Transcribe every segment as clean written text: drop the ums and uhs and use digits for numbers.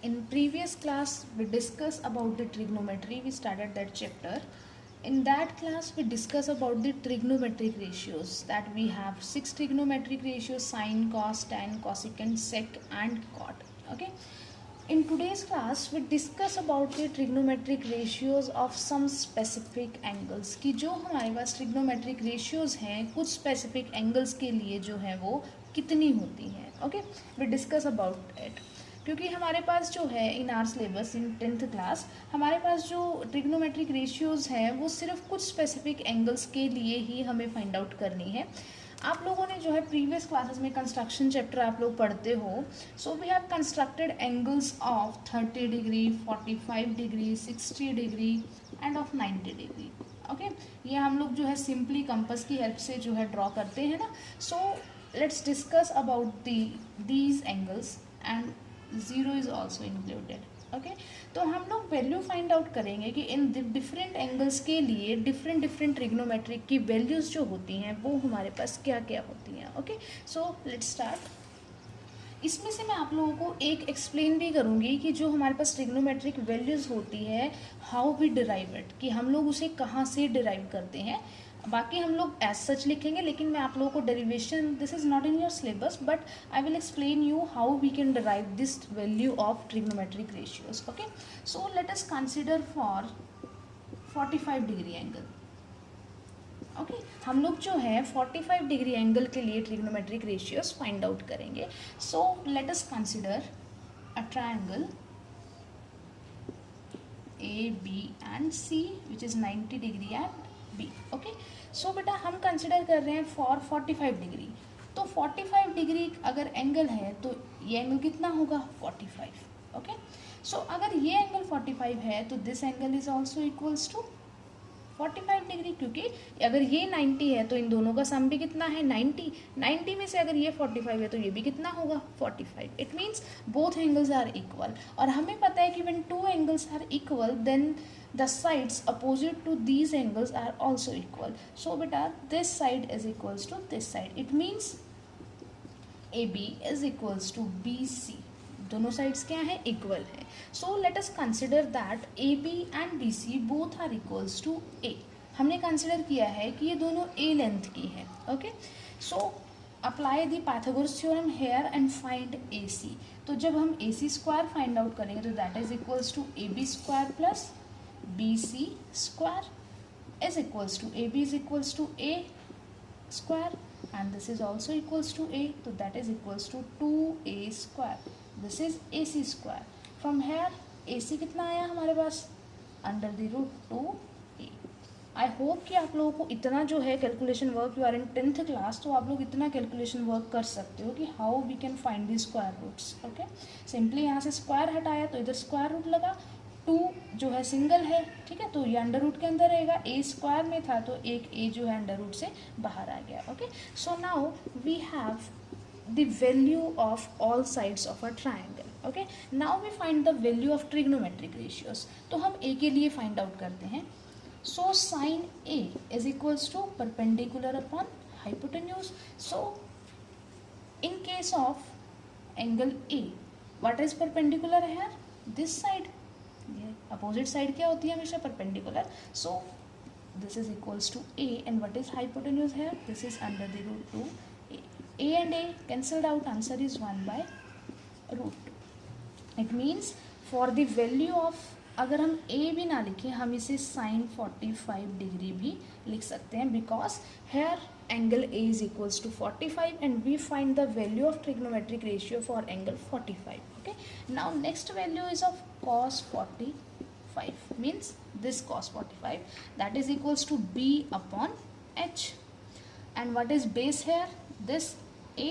In previous class, we discussed about the trigonometry. We started that chapter. In that class, we discuss about the trigonometric ratios. That we have 6 trigonometric ratios: sine, cos, tan, cosecant, sec, and cot. Okay. In today's class, we discuss about the trigonometric ratios of some specific angles. कि जो हमारे पास trigonometric ratios हैं कुछ specific angles के लिए जो है वो कितनी होती हैं. Okay, we discuss about it. क्योंकि हमारे पास जो है इन our syllabus in 10th class हमारे पास जो ट्रिग्नोमेट्रिक रेशियोज हैं वो सिर्फ कुछ स्पेसिफिक एंगल्स के लिए ही हमें फाइंड आउट करनी है. आप लोगों ने जो है प्रीवियस क्लासेस में कंस्ट्रक्शन चैप्टर आप लोग पढ़ते हो. So we have constructed angles of 30 degree, 45 degree, 60 degree and of 90 degree. Okay, ये हम लोग जो है सिंपली कंपास की हेल्प से जो है ड्रॉ करते हैं ना. So let's discuss about these angles and zero is also included. Okay, तो हम लोग वैल्यू फाइंड आउट करेंगे कि इन डिफरेंट एंगल्स के लिए डिफरेंट ट्रिग्नोमेट्रिक की वैल्यूज़ जो होती हैं वो हमारे पास क्या क्या होती हैं. Okay, so let's start. इसमें से मैं आप लोगों को एक एक्सप्लेन भी करूँगी कि जो हमारे पास ट्रिग्नोमेट्रिक वैल्यूज़ होती है हाउ वी डिराइव इट, कि हम लोग उसे कहाँ से डिराइव करते हैं. बाकी हम लोग एज सच लिखेंगे, लेकिन मैं आप लोगों को derivation, this is not in your syllabus but I will explain you how we can derive this value of trigonometric ratios. Okay, so let us consider for 45 degree angle. Okay, हम लोग जो है 45 डिग्री एंगल के लिए trigonometric ratios find out करेंगे. So let us consider a triangle A B and C which is 90 degree and B. Okay, so बेटा हम consider कर रहे हैं फॉर 45 डिग्री. तो 45 डिग्री अगर एंगल है तो ये एंगल कितना होगा 45. ओके, सो अगर ये एंगल 45 है तो this angle is also equals to 45 degree, क्योंकि अगर ये 90 है तो इन दोनों का सम भी कितना है 90 में से अगर ये 45 है तो ये भी कितना होगा 45. It means both angles are equal. और हमें पता है कि when two angles are equal then the sides opposite to these angles are also equal. So beta this side is equals to this side. It means AB is equals to BC. दोनों sides क्या है equal है. So let us consider that AB and BC both are equals to A. हमने consider किया है कि ये दोनों A लेंथ की है. Okay, so apply the Pythagoras theorem here and find AC. तो जब हम AC स्क्वायर फाइंड आउट करेंगे तो that is equals to AB square plus BC square is equals to AB is equals to A square and this is also equals to A, so that is equals to 2A square. This is AC square. From here AC कितना आया हमारे पास under the root 2A. I hope कि आप लोगों को इतना जो है calculation work, you are in 10th class तो आप लोग इतना कैलकुलेशन वर्क कर सकते हो कि how we can find the square roots. Okay, simply यहाँ से स्क्वायर हटाया तो इधर स्क्वायर रूट लगा. 2 जो है सिंगल है, ठीक है, तो ये अंडर रूट के अंदर रहेगा. ए स्क्वायर में था तो एक ए जो है अंडर रूट से बाहर आ गया. Okay, so now we have the value of all sides of a triangle. Okay, now we find the value of trigonometric ratios. तो हम ए के लिए फाइंड आउट करते हैं. So sine A is equals to perpendicular upon hypotenuse. So in case of angle A what is perpendicular है this side. Opposite side क्या होती है हमेशा perpendicular. So this is equals to A and what is hypotenuse है this is under the root 2 A and A cancelled out. Answer is 1 by root 2. It means for the value of, अगर हम ए भी ना लिखें हम इसे sign 45 degree भी लिख सकते हैं because here angle A is equals to 45 and we find the value of trigonometric ratio for angle 45. Okay, now next value is of cos 45, means this cos 45, that is equals to B upon H. And what is base here? This A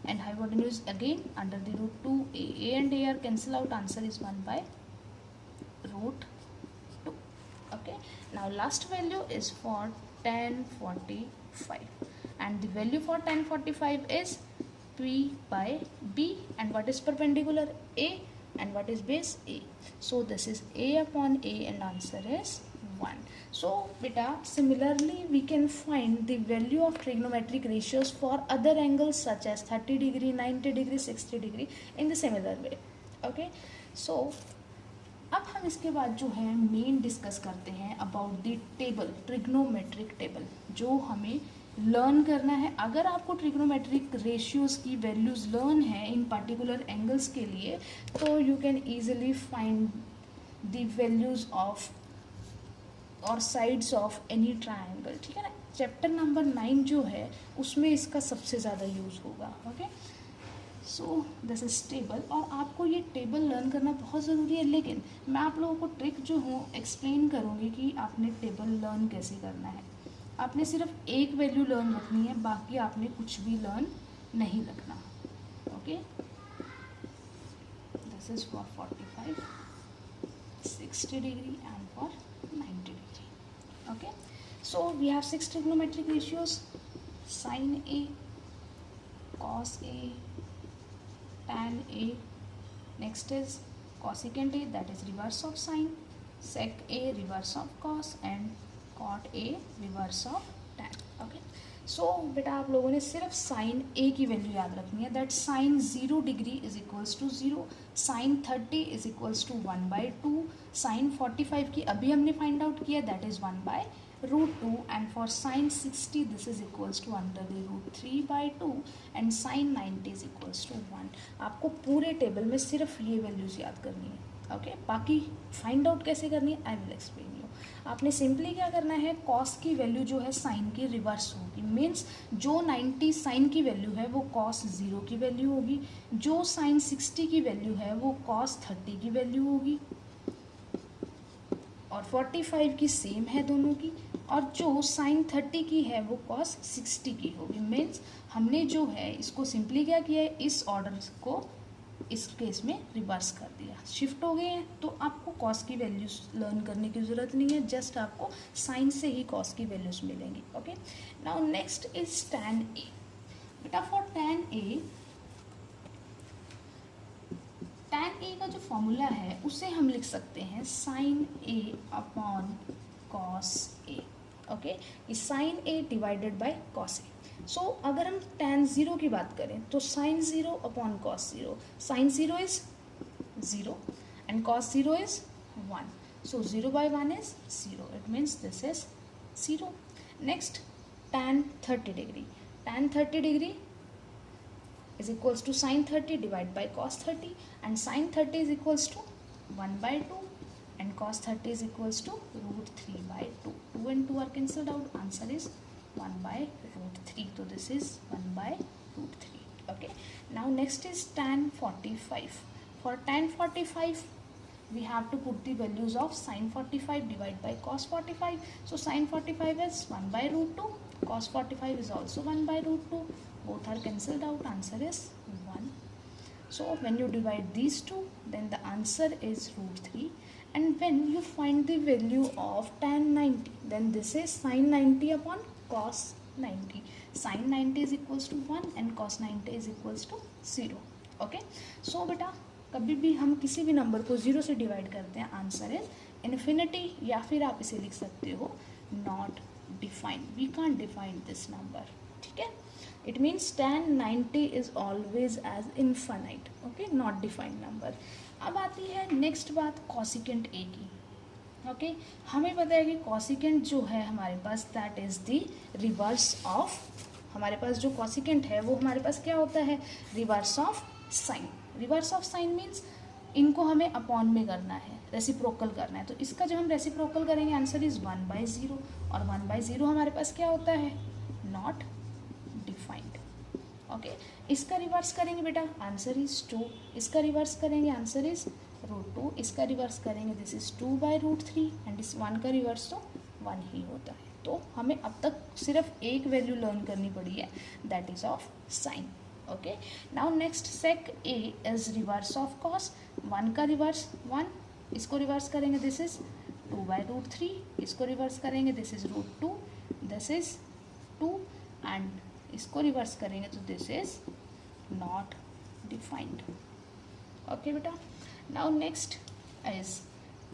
and hypotenuse again under the root 2A. A and A are cancel out. Answer is 1 by root 2. Okay, now last value is for tan 45 and the value for tan 45 is P by B and what is perpendicular A and what is base A. So this is A upon A and answer is 1. So beta similarly we can find the value of trigonometric ratios for other angles such as 30 degree, 90 degree, 60 degree in the similar way. Okay, so अब हम इसके बाद जो है main discuss करते हैं about the table, trigonometric table, जो हमें लर्न करना है। अगर आपको ट्रिग्नोमेट्रिक रेशियोज़ की वैल्यूज़ लर्न है इन पर्टिकुलर एंगल्स के लिए, तो you can easily find the values of और साइड्स ऑफ एनी ट्राइंगल, ठीक है ना। चैप्टर नंबर 9 जो है उसमें इसका सबसे ज़्यादा यूज़ होगा। Okay, so this is table, और आपको ये टेबल लर्न करना बहुत ज़रूरी है, लेकिन मैं आप लोगों को ट्रिक जो हूँ एक्सप्लेन करूँगी कि आपने टेबल लर्न कैसे करना है। आपने सिर्फ एक वैल्यू लर्न रखनी है, बाकी आपने कुछ भी लर्न नहीं रखना। Okay, this is for 45, 60 degree and for 90 degree. Okay, so we have 6 trigonometric ratios: sin A, cos A, tan A. Next is cosecant A, that is reverse of sin, sec A, reverse of cos, and cot A, reverse of tan. Okay, so बेटा आप लोगों ने सिर्फ sin A की value याद रखनी है, that sin 0 degree is equals to 0, sin 30 is equals to 1/2, sin 45 की अभी हमने फाइंड आउट किया, that is 1/√2, and for sin 60 this is equals to √3/2, and sin 90 is equals to 1. आपको पूरे टेबल में सिर्फ ये वैल्यूज़ याद करनी है। ओके, बाकी फाइंड आउट कैसे करनी है आई विल एक्सप्लेन यू। आपने सिंपली क्या करना है, कॉस की वैल्यू जो है साइन की रिवर्स होगी, मीन्स जो 90 साइन की वैल्यू है वो कॉस 0 की वैल्यू होगी, जो साइन 60 की वैल्यू है वो कॉस 30 की वैल्यू होगी, और 45 की सेम है दोनों की, और जो साइन 30 की है वो कॉस 60 की होगी। मीन्स हमने जो है इसको सिंपली क्या किया है, इस ऑर्डर को इस केस में रिवर्स कर दिया, शिफ्ट हो गए हैं। तो आपको कॉस की वैल्यूज लर्न करने की ज़रूरत नहीं है, जस्ट आपको साइन से ही कॉस की वैल्यूज मिलेंगी। Okay, now next is tan A. बेटा for tan A, tan A का जो फॉर्मूला है उसे हम लिख सकते हैं sine A upon cos A. Okay, sine A divided by cos A. So अगर हम tan 0 की बात करें तो sine 0 upon cos 0, sine 0 is 0 and cos 0 is 1, so 0/1 is 0, it means this is 0। Next tan 30 degree, tan 30 degree is equals to sin 30 divided by cos 30, and sin 30 is equals to 1/2 and cos 30 is equals to √3/2. 2 and 2 are cancelled out, answer is 1/√3. So this is 1/√3. Okay, now next is tan 45. For tan 45 we have to put the values of sin 45 divided by cos 45. So sin 45 is 1/√2, cos 45 is also 1/√2, both are cancelled out, answer is 1. So when you divide these two, then the answer is √3, and when you find the value of tan 90, then this is sin 90 upon cos 90. sin 90 is equals to 1 and cos 90 is equals to 0. Okay, so बेटा कभी भी हम किसी भी number को 0 से divide करते हैं, आंसर इज इन्फिनिटी, या फिर आप इसे लिख सकते हो not defined, we can't define this number. ठीक है, it means tan 90 is always as infinite, okay, not defined number. अब आती है नेक्स्ट बात कॉसिकेंट ए की। ओके, हमें पता है कि कॉसिकेंट जो है हमारे पास that is the reverse of, हमारे पास जो कॉसिकेंट है वो हमारे पास क्या होता है, reverse of sine. Reverse of sine means इनको हमें अपॉन में करना है, रेसिप्रोकल करना है, तो इसका जब हम रेसिप्रोकल करेंगे आंसर इज 1/0, और 1/0 हमारे पास क्या होता है, नॉट डिफाइंड। ओके, इसका रिवर्स करेंगे बेटा आंसर इज 2, इसका रिवर्स करेंगे आंसर इज √2, इसका रिवर्स करेंगे दिस इज 2/√3, एंड इस 1 का रिवर्स तो 1 ही होता है। तो हमें अब तक सिर्फ एक वैल्यू लर्न करनी पड़ी है, that is of sine. Okay, now next sec A is reverse of cos, 1 का रिवर्स 1, इसको रिवर्स करेंगे दिस इज 2/√3, इसको रिवर्स करेंगे this is √2, this is 2, and इसको रिवर्स करेंगे तो this is not defined. Okay बेटा, now next is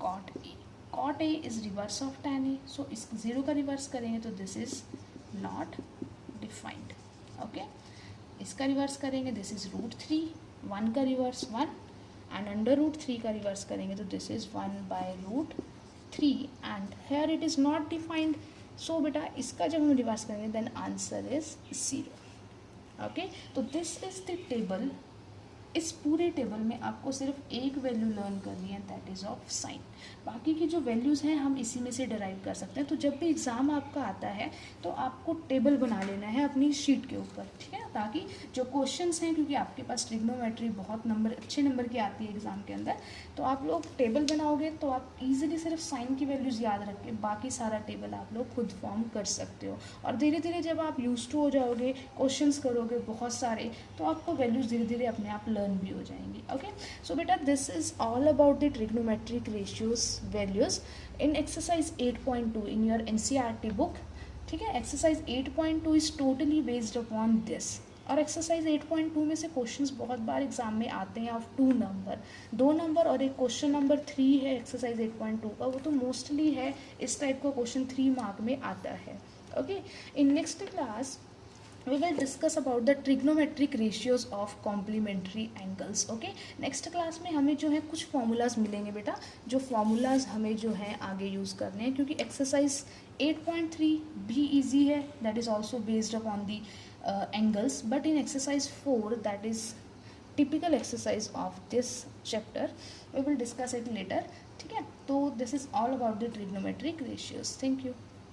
cot A. Cot A is reverse of tan A, so इस 0 का रिवर्स करेंगे तो this is not defined. Okay, इसका रिवर्स करेंगे दिस इज √3, 1 का रिवर्स 1, एंड अंडर रूट 3 का reverse करेंगे तो this is 1/√3 and here it is not defined. So बेटा इसका जब हम रिवर्स करेंगे देन आंसर इज 0. ओके, तो दिस इज द टेबल. इस पूरे टेबल में आपको सिर्फ एक वैल्यू लर्न करनी है, दैट इज़ ऑफ साइन. बाकी की जो वैल्यूज़ हैं हम इसी में से डिराइव कर सकते हैं. तो जब भी एग्ज़ाम आपका आता है तो आपको टेबल बना लेना है अपनी शीट के ऊपर, ठीक है, ताकि जो क्वेश्चंस हैं, क्योंकि आपके पास ट्रिग्नोमेट्री बहुत अच्छे नंबर की आती है एग्ज़ाम के अंदर, तो आप लोग टेबल बनाओगे तो आप इजीली सिर्फ साइन की वैल्यूज़ याद रख के बाकी सारा टेबल आप लोग खुद फॉर्म कर सकते हो. और धीरे धीरे जब आप यूज टू हो जाओगे, क्वेश्चंस करोगे बहुत सारे, तो आपको वैल्यूज़ धीरे धीरे अपने आप लर्न भी हो जाएंगी. ओके, सो बेटा this is all about the trigonometric ratios values in exercise 8.2 in your NCERT book. ठीक है, exercise 8.2 is totally based upon this. और एक्सरसाइज 8.2 में से क्वेश्चंस बहुत बार एग्जाम में आते हैं ऑफ 2 नंबर और एक क्वेश्चन नंबर 3 है एक्सरसाइज 8.2 का, वो तो मोस्टली है इस टाइप का क्वेश्चन 3 मार्क में आता है. Okay, in next class we will discuss about the trigonometric ratios of complementary angles. okay, next class में हमें जो है कुछ फॉर्मूलाज मिलेंगे बेटा, जो फॉर्मूलाज हमें जो है आगे यूज़ करने हैं, क्योंकि एक्सरसाइज 8.3 भी इजी है, that is also based upon the angles, but in exercise 4 that is typical exercise of this chapter, we will discuss it later. ठीक है, तो this is all about the trigonometric ratios. Thank you.